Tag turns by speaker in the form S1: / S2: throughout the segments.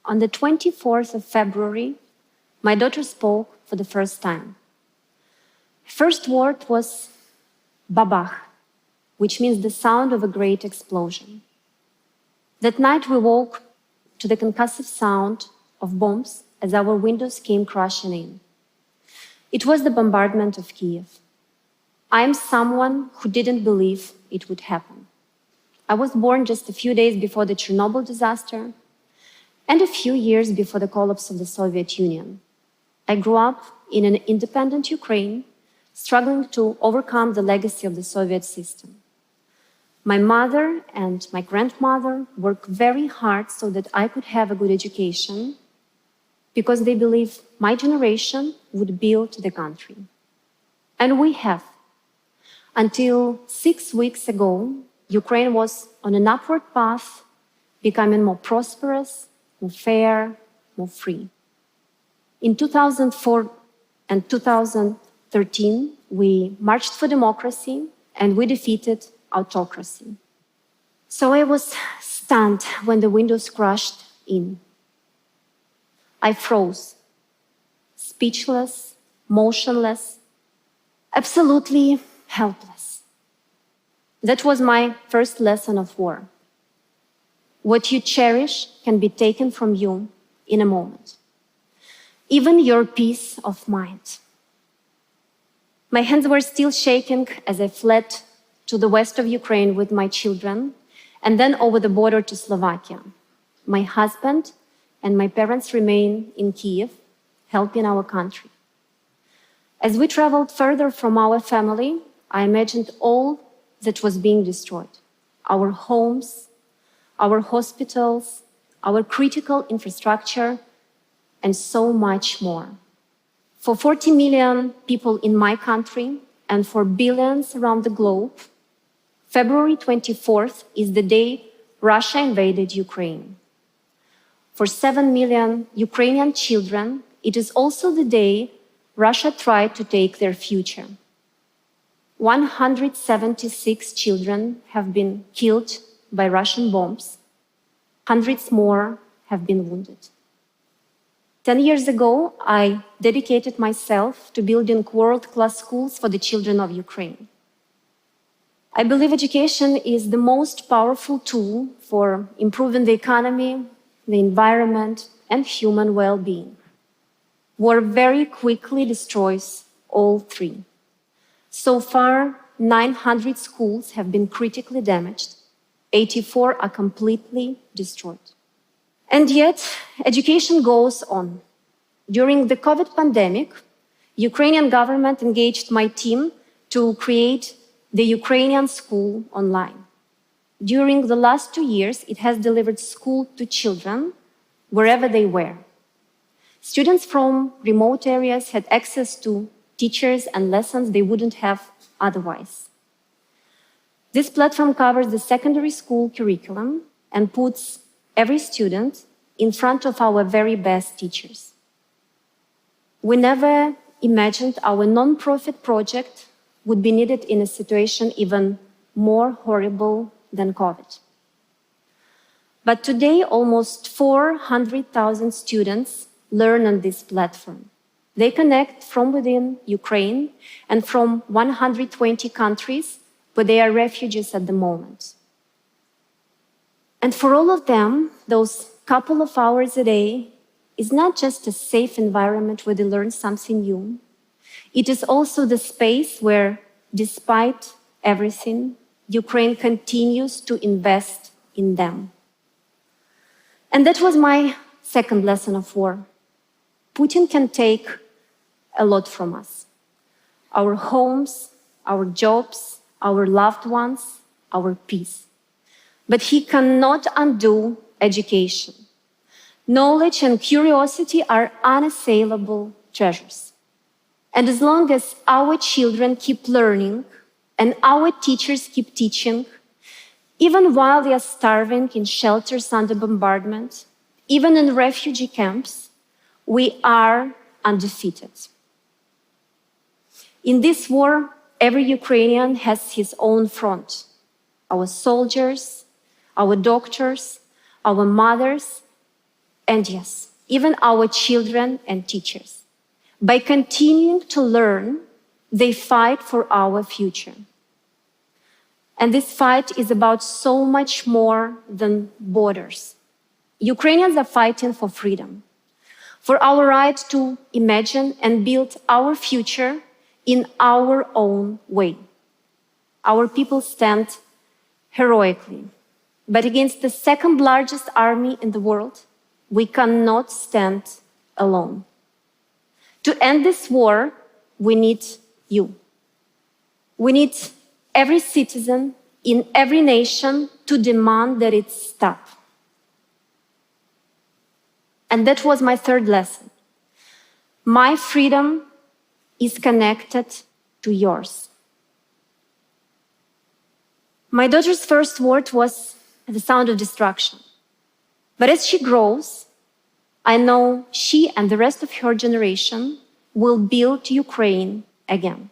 S1: On the 24th of February, my daughter spoke for the first time. First word was babach, which means the sound of a great explosion. That night we woke to the concussive sound of bombs as our windows came crashing in. It was the bombardment of Kiev. I'm someone who didn't believe it would happen. I was born just a few days before the Chernobyl disaster and a few years before the collapse of the Soviet Union. I grew up in an independent Ukraine, struggling to overcome the legacy of the Soviet system. My mother and my grandmother worked very hard so that I could have a good education because they believed my generation would build the country. And we have. Until 6 weeks ago, Ukraine was on an upward path, becoming more prosperous, more fair, more free. In 2004 and 2013, we marched for democracy and we defeated autocracy. So I was stunned when the windows crashed in. I froze, speechless, motionless, absolutely helpless. That was my first lesson of war. What you cherish can be taken from you in a moment. Even your peace of mind. My hands were still shaking as I fled to the west of Ukraine with my children and then over the border to Slovakia. My husband and my parents remain in Kiev, helping our country. As we traveled further from our family, I imagined all that was being destroyed. Our homes, our hospitals, our critical infrastructure, and so much more. For 40 million people in my country and for billions around the globe, February 24th is the day Russia invaded Ukraine. For 7 million Ukrainian children, it is also the day Russia tried to take their future. 176 children have been killed by Russian bombs. Hundreds more have been wounded. 10 years ago, I dedicated myself to building world-class schools for the children of Ukraine. I believe education is the most powerful tool for improving the economy, the environment, and human well-being. War very quickly destroys all three. So far, 900 schools have been critically damaged. 84 are completely destroyed. And yet, education goes on. During the COVID pandemic, Ukrainian government engaged my team to create the Ukrainian school online. During the last 2 years, it has delivered school to children wherever they were. Students from remote areas had access to teachers and lessons they wouldn't have otherwise. This platform covers the secondary school curriculum and puts every student in front of our very best teachers. We never imagined our non-profit project would be needed in a situation even more horrible than COVID. But today, almost 400,000 students learn on this platform. They connect from within Ukraine and from 120 countries where they are refugees at the moment. And for all of them, those couple of hours a day is not just a safe environment where they learn something new. It is also the space where, despite everything, Ukraine continues to invest in them. And that was my second lesson of war. Putin can take a lot from us. Our homes, our jobs, our loved ones, our peace. But he cannot undo education. Knowledge and curiosity are unassailable treasures. And as long as our children keep learning and our teachers keep teaching, even while they are starving in shelters under bombardment, even in refugee camps, we are undefeated. In this war, every Ukrainian has his own front. Our soldiers, our doctors, our mothers, and yes, even our children and teachers. By continuing to learn, they fight for our future. And this fight is about so much more than borders. Ukrainians are fighting for freedom, for our right to imagine and build our future in our own way. Our people stand heroically, but against the second largest army in the world, we cannot stand alone. To end this war, we need you. We need every citizen in every nation to demand that it stop. And that was my third lesson. My freedom is connected to yours. My daughter's first word was the sound of destruction. But as she grows, I know she and the rest of her generation will build Ukraine again.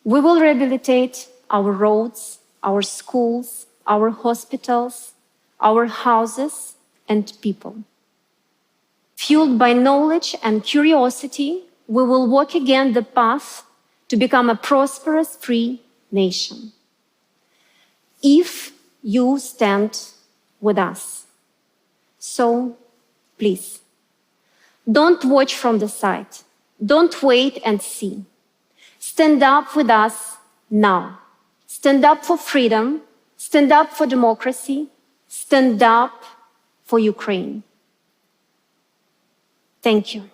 S1: We will rehabilitate our roads, our schools, our hospitals, our houses and people. Fueled by knowledge and curiosity, we will walk again the path to become a prosperous, free nation. If you stand with us. So, please, don't watch from the side. Don't wait and see. Stand up with us now. Stand up for freedom. Stand up for democracy. Stand up for Ukraine. Thank you.